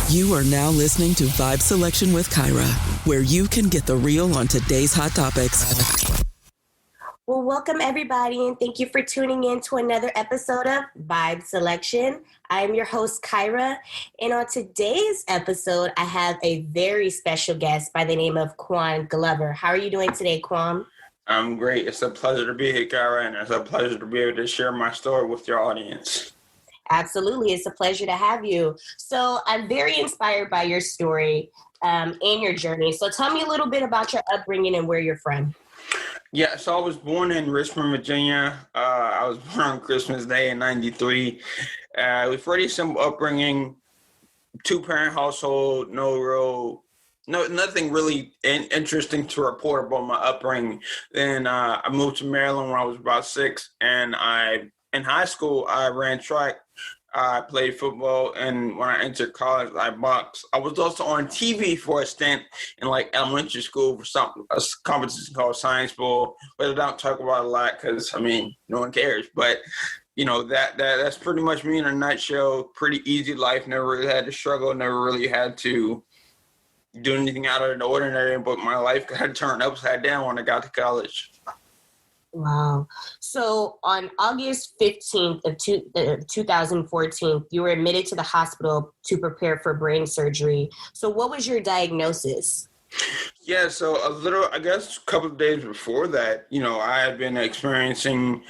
You are now listening to Vibe Selection with Kyra, where you can get the real on today's hot topics. Well, welcome everybody, and thank you for tuning in to another episode of Vibe Selection. I am your host, Kyra, and on today's episode, I have a very special guest by the name of Kawan Glover. How are you doing today, Kawan? I'm great. It's a pleasure to be here, Kyra, and it's a pleasure to be able to share my story with your audience. Absolutely. It's a pleasure to have you. So I'm very inspired by your story and your journey. So tell me a little bit about your upbringing and where you're from. Yeah, so I was born in Richmond, Virginia. I was born on Christmas Day in 93. It was pretty simple upbringing, two-parent household, nothing really interesting to report about my upbringing. Then I moved to Maryland when I was about 6, and in high school, I ran track. I played football, and when I entered college, I boxed. I was also on TV for a stint in elementary school for a competition called Science Bowl, but I don't talk about it a lot because, no one cares. But, that's pretty much me in a nutshell. Pretty easy life, never really had to struggle, never really had to do anything out of the ordinary, but my life got turned upside down when I got to college. Wow. So on August 15th of 2014, you were admitted to the hospital to prepare for brain surgery. So what was your diagnosis? Yeah, so a couple of days before that, I had been experiencing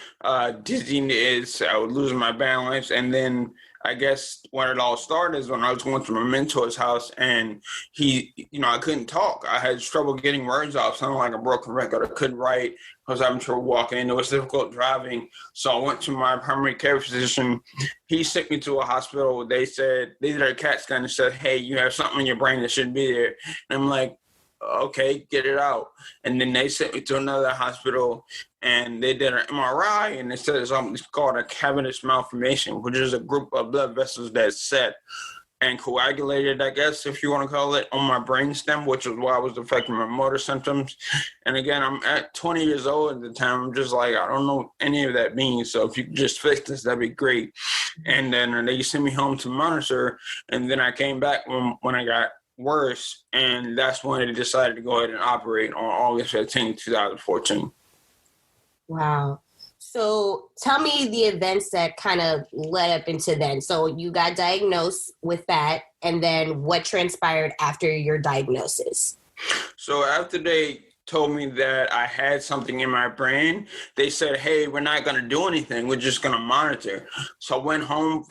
dizziness. I was losing my balance. And then I guess when it all started is when I was going to my mentor's house, and I couldn't talk. I had trouble getting words out, sounding like a broken record. I couldn't write. I was having trouble walking. It was difficult driving. So I went to my primary care physician. He sent me to a hospital. They did a CAT scan and said, hey, you have something in your brain that shouldn't be there. And I'm like, okay, get it out. And then they sent me to another hospital, and they did an MRI, and they said it's something called a cavernous malformation, which is a group of blood vessels that's set and coagulated, I guess, if you want to call it, on my brainstem, which is why I was affecting my motor symptoms. And again, I'm at 20 years old at the time. I'm just like, I don't know any of that means. So if you could just fix this, that'd be great. And then they sent me home to monitor. And then I came back when I got worse. And that's when they decided to go ahead and operate on August 15, 2014. Wow. So tell me the events that kind of led up into then. So you got diagnosed with that, and then what transpired after your diagnosis? So after they told me that I had something in my brain, they said, hey, we're not going to do anything. We're just going to monitor. So I went home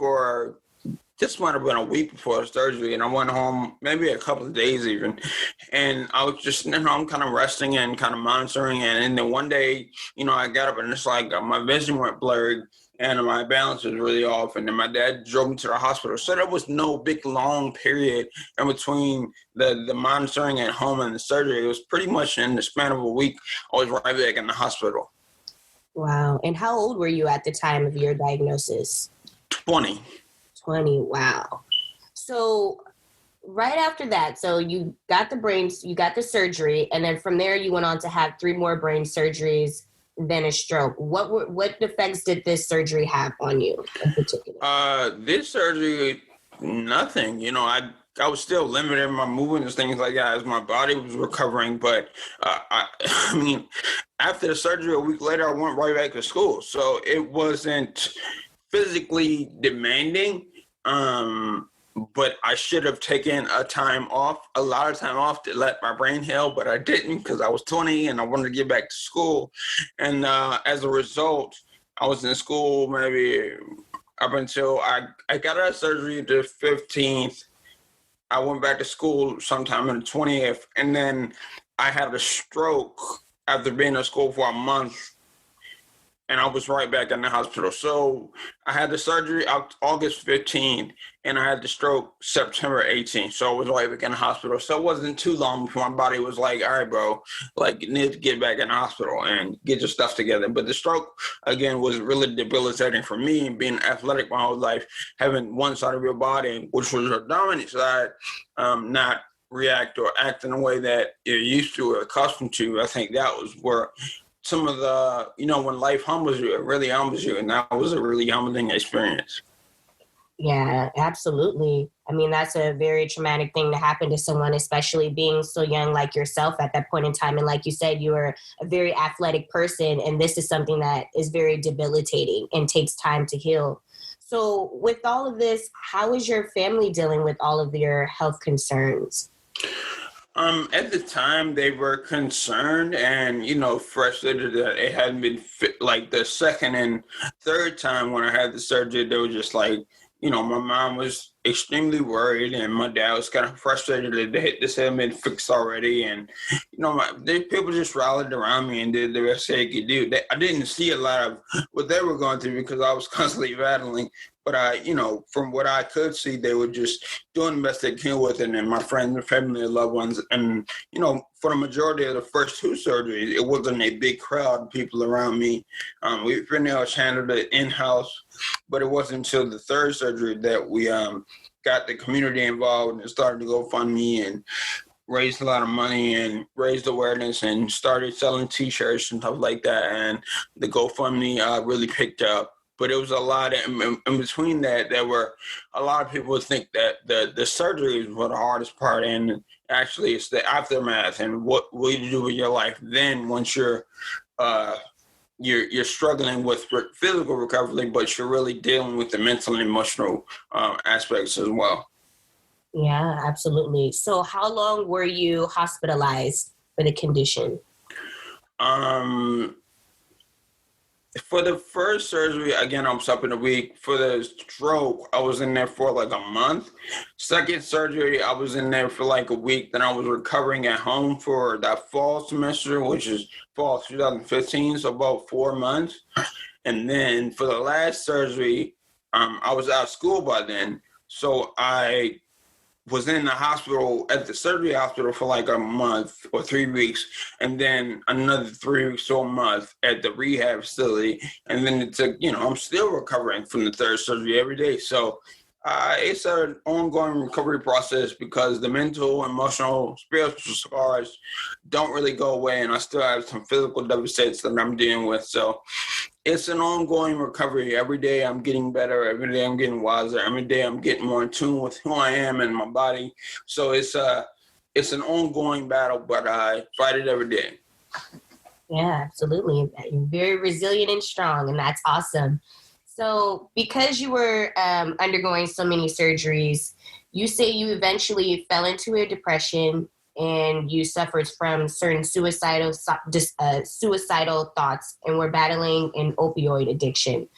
this might have been a week before surgery, and I went home maybe a couple of days even, and I was just sitting home kind of resting and kind of monitoring, and then one day, I got up and it's like my vision went blurred and my balance was really off, and then my dad drove me to the hospital. So there was no big long period in between the monitoring at home and the surgery. It was pretty much in the span of a week, I was right back in the hospital. Wow. And how old were you at the time of your diagnosis? 20. Wow. So right after that, so you got the surgery, and then from there you went on to have 3 more brain surgeries, then a stroke. What effects did this surgery have on you in particular? This surgery, nothing. I was still limited in my movements and things like that as my body was recovering. But after the surgery, a week later, I went right back to school. So it wasn't physically demanding. But I should have taken a lot of time off to let my brain heal, but I didn't because I was 20 and I wanted to get back to school. And as a result, I was in school maybe up until I got out of surgery the 15th. I went back to school sometime on the 20th, and then I had a stroke after being in school for a month. And I was right back in the hospital. So I had the surgery August 15th, and I had the stroke September 18th. So I was right back in the hospital. So it wasn't too long before my body was like, all right, bro, you need to get back in the hospital and get your stuff together. But the stroke, again, was really debilitating for me, being athletic my whole life, having one side of your body, which was your dominant side, not react or act in a way that you're used to or accustomed to. I think that was where some of the, when life humbles you, it really humbles you. And that was a really humbling experience. Yeah, absolutely. I mean, that's a very traumatic thing to happen to someone, especially being so young like yourself at that point in time. And like you said, you are a very athletic person, and this is something that is very debilitating and takes time to heal. So with all of this, how is your family dealing with all of your health concerns? At the time, they were concerned and, frustrated that it hadn't been fit. Like the second and third time when I had the surgery, they were just like, my mom was extremely worried and my dad was kind of frustrated that this hadn't been fixed already. And, people just rallied around me and did the best they could do. I didn't see a lot of what they were going through because I was constantly battling. But from what I could see, they were just doing the best they can with it. And my friends and family and loved ones. And, for the majority of the first two surgeries, it wasn't a big crowd of people around me. We pretty much handled it in-house. But it wasn't until the third surgery that we got the community involved and started to GoFundMe and raised a lot of money and raised awareness and started selling T-shirts and stuff like that. And the GoFundMe really picked up. But it was a lot in between that. There were a lot of people think that the surgeries were the hardest part, and actually it's the aftermath and what will you do with your life then once you're struggling with physical recovery, but you're really dealing with the mental and emotional aspects as well. Yeah, absolutely. So how long were you hospitalized for the condition? For the first surgery, again, I was up in a week. For the stroke, I was in there for like a month. Second surgery, I was in there for like a week. Then I was recovering at home for that fall semester, which is fall 2015, so about 4 months. And then for the last surgery, I was out of school by then. So I was in the hospital, at the surgery hospital for like a month or 3 weeks, and then another 3 weeks or a month at the rehab facility. And then it took, I'm still recovering from the third surgery every day. So it's an ongoing recovery process because the mental, emotional, spiritual scars don't really go away. And I still have some physical deficits that I'm dealing with. So it's an ongoing recovery. Every day I'm getting better. Every day I'm getting wiser. Every day I'm getting more in tune with who I am and my body. So it's an ongoing battle, but I fight it every day. Yeah, absolutely. You're very resilient and strong, and that's awesome. So because you were undergoing so many surgeries, you say you eventually fell into a depression and you suffered from certain suicidal thoughts and were battling an opioid addiction.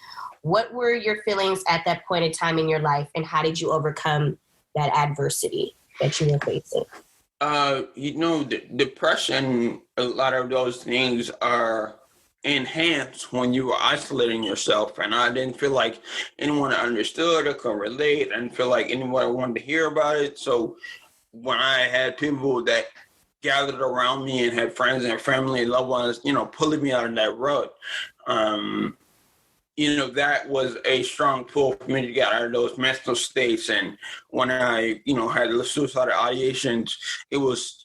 What were your feelings at that point in time in your life, and how did you overcome that adversity that you were facing? Depression, a lot of those things are enhanced when you were isolating yourself, and I didn't feel like anyone understood or could relate. I didn't feel like anyone wanted to hear about it. So when I had people that gathered around me and had friends and family and loved ones, pulling me out of that rut, that was a strong pull for me to get out of those mental states. And when I, had the suicidal ideations, it was,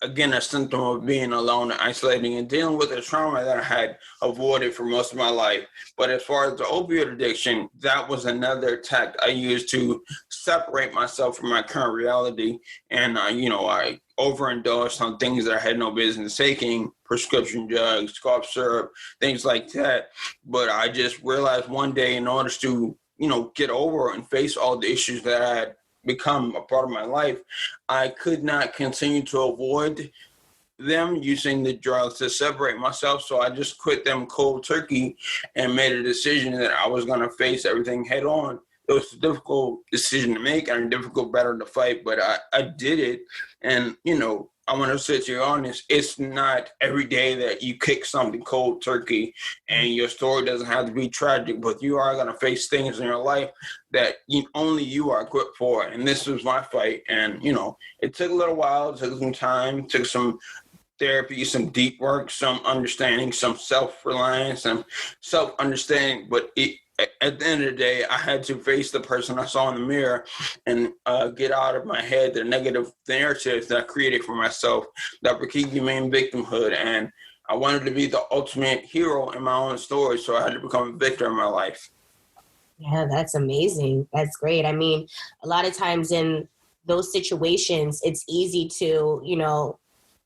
again, a symptom of being alone and isolating and dealing with the trauma that I had avoided for most of my life. But as far as the opioid addiction, that was another tactic I used to separate myself from my current reality. And, I overindulged on things that I had no business taking, prescription drugs, cough syrup, things like that. But I just realized one day, in order to, get over and face all the issues that I had become a part of my life, I could not continue to avoid them using the drugs to separate myself. So I just quit them cold turkey and made a decision that I was going to face everything head on. It was a difficult decision to make and a difficult battle to fight, but I did it. And, I want to sit you honest, it's not every day that you kick something cold turkey, and your story doesn't have to be tragic, but you are going to face things in your life that only you are equipped for. And this was my fight. And, it took a little while, it took some time, it took some therapy, some deep work, some understanding, some self-reliance, some self-understanding, but at the end of the day, I had to face the person I saw in the mirror and get out of my head the negative narratives that I created for myself that were keeping me in victimhood. And I wanted to be the ultimate hero in my own story, so I had to become a victor in my life. Yeah, that's amazing. That's great. I mean, a lot of times in those situations, it's easy to,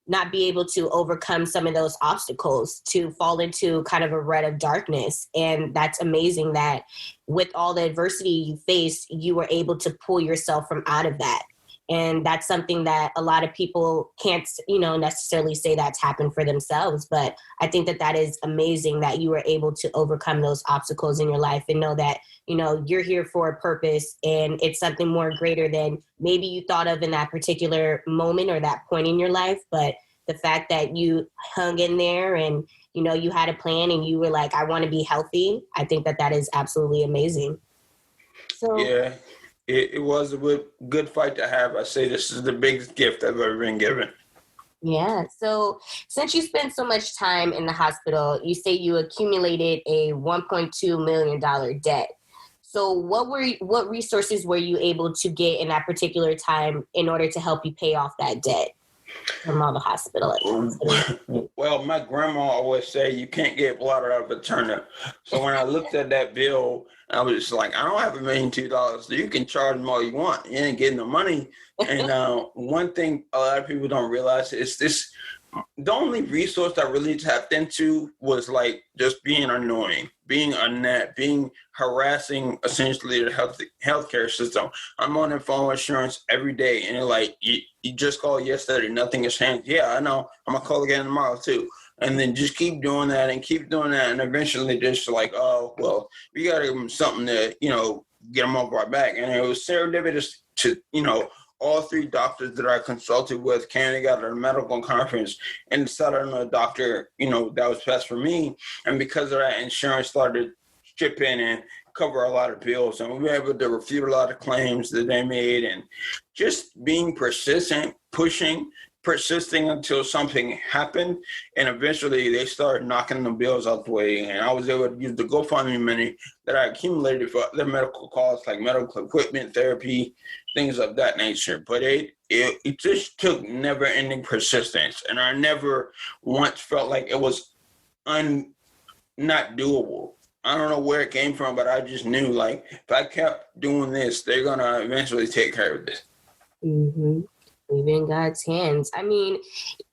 not be able to overcome some of those obstacles, to fall into kind of a rut of darkness. And that's amazing that with all the adversity you faced, you were able to pull yourself from out of that. And that's something that a lot of people can't, necessarily say that's happened for themselves. But I think that that is amazing that you were able to overcome those obstacles in your life and know that, you're here for a purpose and it's something more greater than maybe you thought of in that particular moment or that point in your life. But the fact that you hung in there and, you had a plan and you were like, I want to be healthy. I think that that is absolutely amazing. So Yeah. It was a good fight to have. I say this is the biggest gift I've ever been given. yeah. So since you spent so much time in the hospital, you say you accumulated a $1.2 million debt. So what resources were you able to get in that particular time in order to help you pay off that debt from all the hospital? Well, my grandma always say you can't get water out of a turnip. So when I looked at that bill, I was just like, I don't have $1,002,000. You can charge them all you want. You ain't getting the money. And one thing a lot of people don't realize is this. The only resource I really tapped into was like just being annoying, being a net, being harassing essentially the healthcare system. I'm on the phone with insurance every day, and they're like, you just called yesterday, nothing has changed. Yeah, I know. I'm gonna call again tomorrow too. And then just keep doing that and keep doing that, and eventually just like, oh well, we gotta give them something to get them off our back. And it was serendipitous to all three doctors that I consulted with came together at a medical conference and decided on a doctor, that was best for me. And because of that, insurance started chipping and cover a lot of bills. And we were able to refute a lot of claims that they made. And just being persistent, persisting until something happened. And eventually they started knocking the bills out the way. And I was able to use the GoFundMe money that I accumulated for their medical costs, like medical equipment, therapy, things of that nature. But it just took never-ending persistence. And I never once felt like it was not doable. I don't know where it came from, but I just knew, like, if I kept doing this, they're going to eventually take care of this. Mm-hmm. Leave in God's hands. I mean,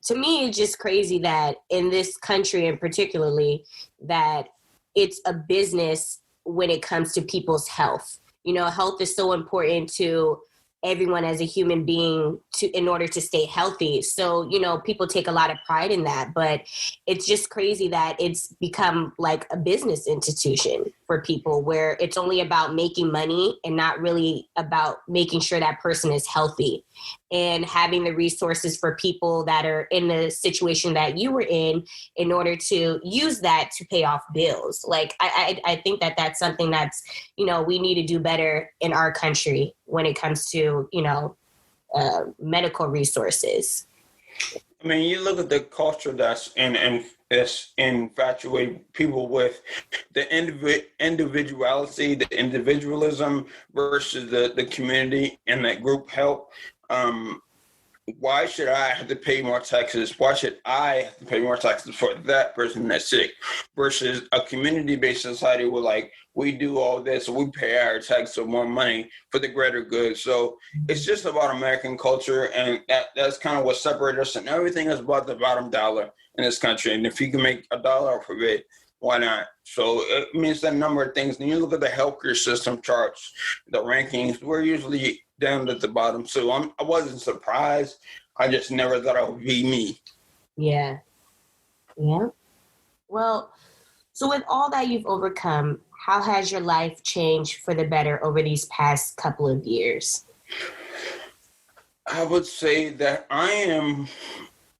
to me, it's just crazy that in this country and particularly that it's a business when it comes to people's health. Health is so important to everyone as a human being in order to stay healthy. So, people take a lot of pride in that, but it's just crazy that it's become like a business institution for people where it's only about making money and not really about making sure that person is healthy and having the resources for people that are in the situation that you were in order to use that to pay off bills. Like, I think that that's something that's, we need to do better in our country when it comes to, medical resources. I mean, you look at the culture that's infatuate people with the individuality, the individualism versus the community and that group help. Why should I have to pay more taxes? Why should I have to pay more taxes for that person that's sick? Versus a community-based society where, like, we do all this, we pay our taxes of more money for the greater good. So it's just about American culture, and that's kind of what separates us. And everything is about the bottom dollar in this country. And if you can make $1 off of it, why not? So it means a number of things. When you look at the healthcare system charts, the rankings, we're usually down at the bottom. So I wasn't surprised. I just never thought it would be me. Yeah. Yeah. Well, so with all that you've overcome, how has your life changed for the better over these past couple of years? I would say that I am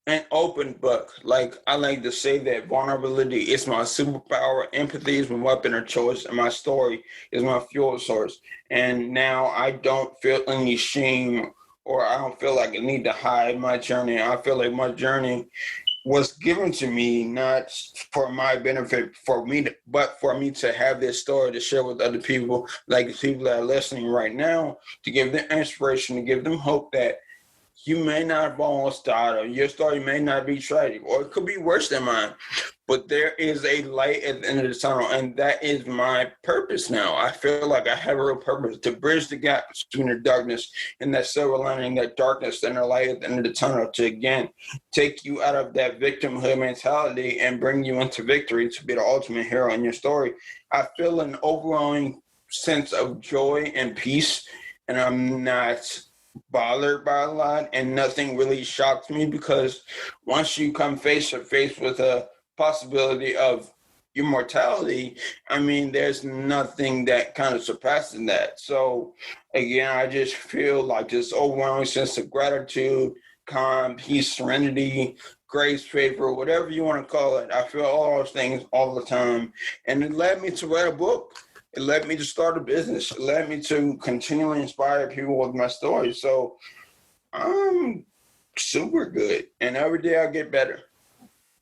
an open book. Like, I like to say that vulnerability is my superpower, empathy is my weapon of choice, and my story is my fuel source. And now I don't feel any shame, or I don't feel like I need to hide my journey. I feel like my journey was given to me not for my benefit, but for me to have this story to share with other people, like the people that are listening right now, to give them inspiration, to give them hope that you may not have almost died, or your story may not be tragic, or it could be worse than mine. but there is a light at the end of the tunnel, and that is my purpose now. I feel like I have a real purpose to bridge the gap between the darkness and that silver lining, that darkness and the light at the end of the tunnel, to again take you out of that victimhood mentality and bring you into victory to be the ultimate hero in your story. I feel an overwhelming sense of joy and peace, and I'm not bothered by a lot, and nothing really shocks me, because once you come face to face with a possibility of your mortality, I mean, there's nothing that kind of surpasses that. So again, I just feel like this overwhelming sense of gratitude, calm, peace, serenity, grace, favor, whatever you want to call it. I feel all those things all the time, and it led me to write a book. It led me to start a business. It led me to continually inspire people with my story. So I'm super good, and every day I get better.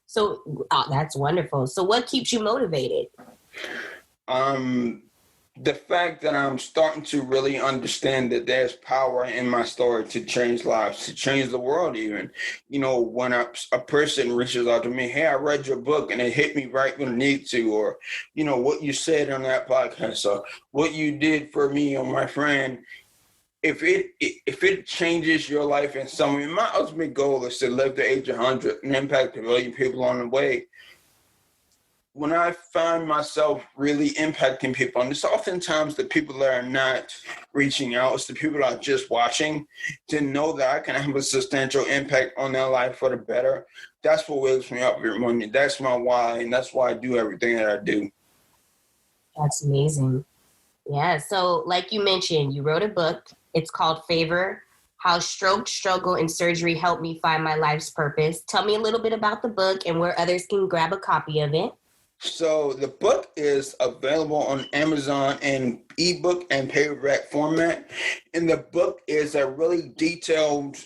So that's wonderful. So what keeps you motivated? The fact that I'm starting to really understand that there's power in my story to change lives, to change the world even. You know, when a person reaches out to me, hey, I read your book and it hit me right when I need to, or, you know, what you said on that podcast, or what you did for me or my friend, if it changes your life in some way, my ultimate goal is to live to age 100 and impact a million people on the way. When I find myself really impacting people, and it's oftentimes the people that are not reaching out, it's the people that are just watching, to know that I can have a substantial impact on their life for the better, that's what wakes me up every morning. That's my why, and that's why I do everything that I do. That's amazing. Yeah, so like you mentioned, you wrote a book. It's called Favor: How Stroke, Struggle, and Surgery Helped Me Find My Life's Purpose. Tell me a little bit about the book and where others can grab a copy of it. So the book is available on Amazon in ebook and paperback format. And the book is a really detailed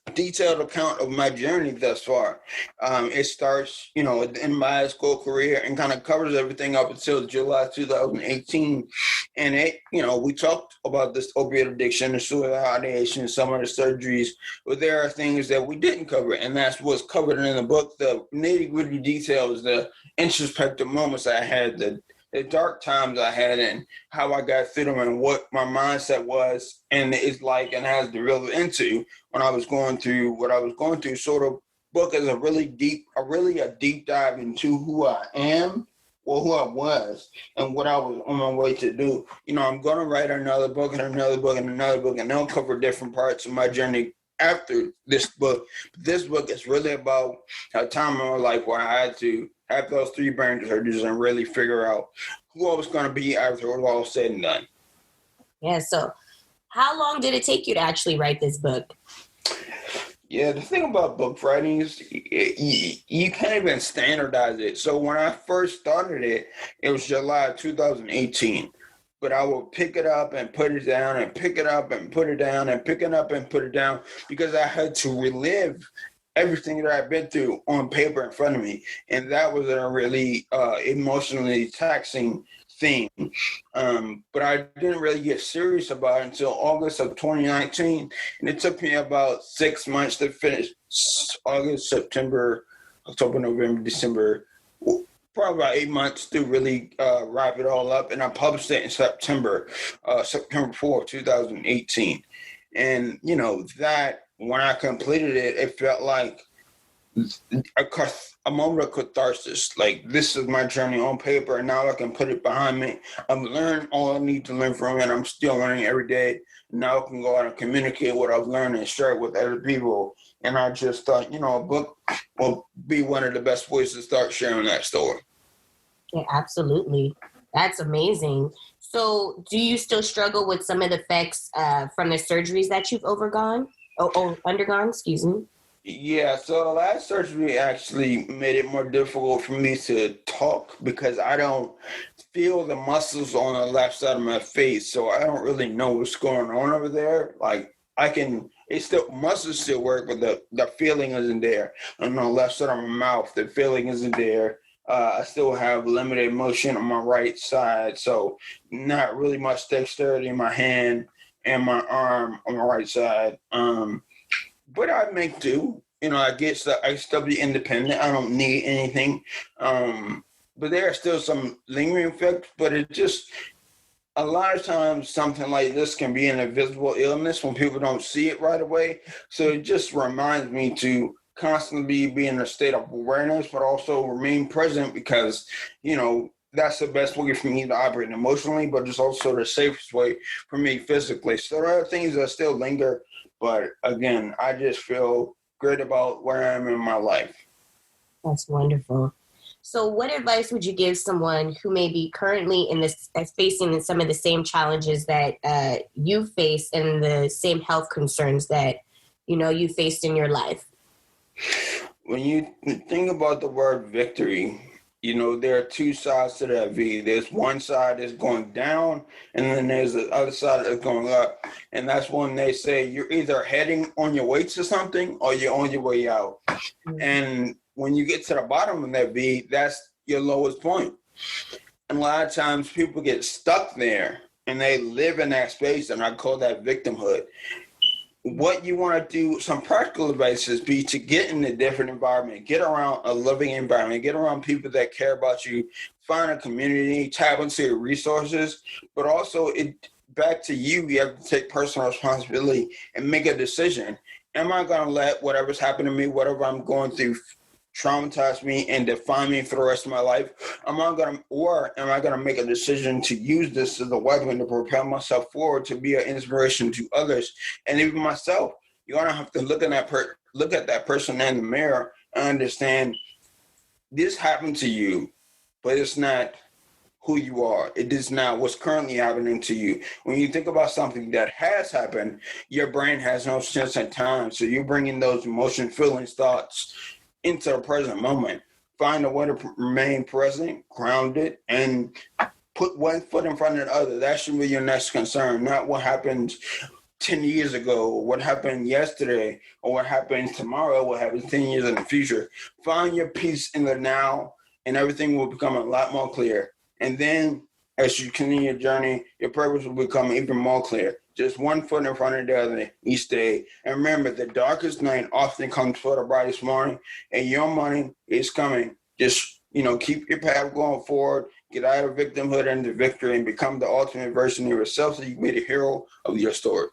account of my journey thus far. It starts, you know, in my high school career and kind of covers everything up until July 2018. And it, you know, we talked about this opioid addiction, the suicidal ideation, some of the surgeries, but there are things that we didn't cover, and that's what's covered in the book. The nitty-gritty details, the introspective moments I had, the dark times I had, and how I got through them, and what my mindset was and is like and has developed into when I was going through what I was going through. So the book is a deep dive into who I am, or who I was, and what I was on my way to do. You know, I'm going to write another book and another book and another book, and they'll cover different parts of my journey after this book. This book is really about a time in my life where I had to have those 3 brain surgeries and really figure out who I was going to be after it was all said and done. Yeah, so how long did it take you to actually write this book? Yeah, the thing about book writing is you can't even standardize it. So when I first started it, it was July 2018. But I would pick it up and put it down and pick it up and put it down and pick it up and put it down, because I had to relive everything that I've been through on paper in front of me. And that was a really emotionally taxing thing. But I didn't really get serious about it until August of 2019. And it took me about 6 months to finish. August, September, October, November, December, probably about 8 months to really wrap it all up. And I published it in September 4th, 2018. And, you know, that when I completed it, it felt like a moment of catharsis. Like, this is my journey on paper, and now I can put it behind me. I've learned all I need to learn from it. I'm still learning every day. Now I can go out and communicate what I've learned and share it with other people. And I just thought, you know, a book will be one of the best ways to start sharing that story. Yeah, absolutely. That's amazing. So do you still struggle with some of the effects from the surgeries that you've undergone, excuse me? Yeah, so the last surgery actually made it more difficult for me to talk, because I don't feel the muscles on the left side of my face. So I don't really know what's going on over there. Like, muscles still work, but the feeling isn't there. On the left side of my mouth, the feeling isn't there. I still have limited motion on my right side, so not really much dexterity in my hand and my arm on my right side. But I make do, I still be independent. I don't need anything. But there are still some lingering effects, but it just, a lot of times something like this can be an invisible illness when people don't see it right away. So it just reminds me to constantly be in a state of awareness, but also remain present, because, that's the best way for me to operate emotionally, but it's also the safest way for me physically. So there are things that still linger, but again, I just feel great about where I am in my life. That's wonderful. So what advice would you give someone who may be currently facing some of the same challenges that you face and the same health concerns that, you faced in your life? When you think about the word victory, there are two sides to that V. There's one side that's going down, and then there's the other side that's going up. And that's when they say you're either heading on your way to something or you're on your way out. Mm-hmm. And when you get to the bottom of that V, that's your lowest point. And a lot of times people get stuck there and they live in that space, and I call that victimhood. What you want to do, some practical advice is be to get in a different environment, get around a living environment, get around people that care about you, find a community, tap into your resources, but also back to you have to take personal responsibility and make a decision. Am I going to let whatever's happened to me, whatever I'm going through, traumatize me and define me for the rest of my life? Am I going to make a decision to use this as a weapon to propel myself forward, to be an inspiration to others and even myself? You're going to have to look at that person in the mirror and understand this happened to you, but it's not who you are. It is not what's currently happening to you. When you think about something that has happened, your brain has no sense of time. So you're bringing those emotions, feelings, thoughts into the present moment. Find a way to remain present, grounded, and put one foot in front of the other. That should be your next concern, not what happened 10 years ago, or what happened yesterday, or what happens tomorrow, what happens 10 years in the future. Find your peace in the now, and everything will become a lot more clear. And then as you continue your journey, your purpose will become even more clear. Just one foot in front of the other each day. And remember, the darkest night often comes for the brightest morning, and your morning is coming. Just, keep your path going forward, get out of victimhood into victory, and become the ultimate version of yourself so you can be the hero of your story.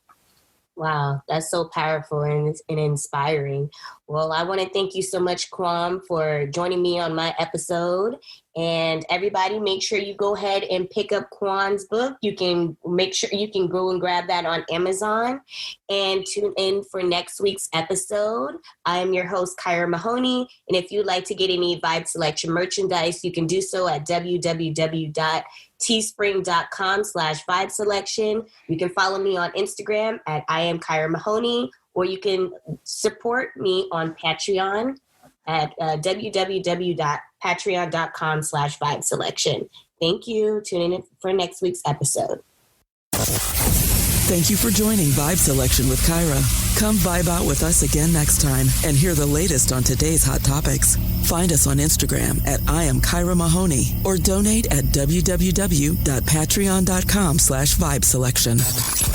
Wow, that's so powerful and inspiring. Well, I want to thank you so much, Kwam, for joining me on my episode. And everybody, make sure you go ahead and pick up Kwam's book. You can make sure you can go and grab that on Amazon, and tune in for next week's episode. I am your host, Kyra Mahoney. And if you'd like to get any Vibe Selection merchandise, you can do so at www.teespring.com/vibeselection. You can follow me on Instagram at iamkyramahoney, or you can support me on Patreon at www.patreon.com/vibeselection. Thank you. Tune in for next week's episode. Thank you for joining Vibe Selection with Kyra. Come vibe out with us again next time and hear the latest on today's hot topics. Find us on Instagram at iamkyramahoney or donate at www.patreon.com/vibeselection.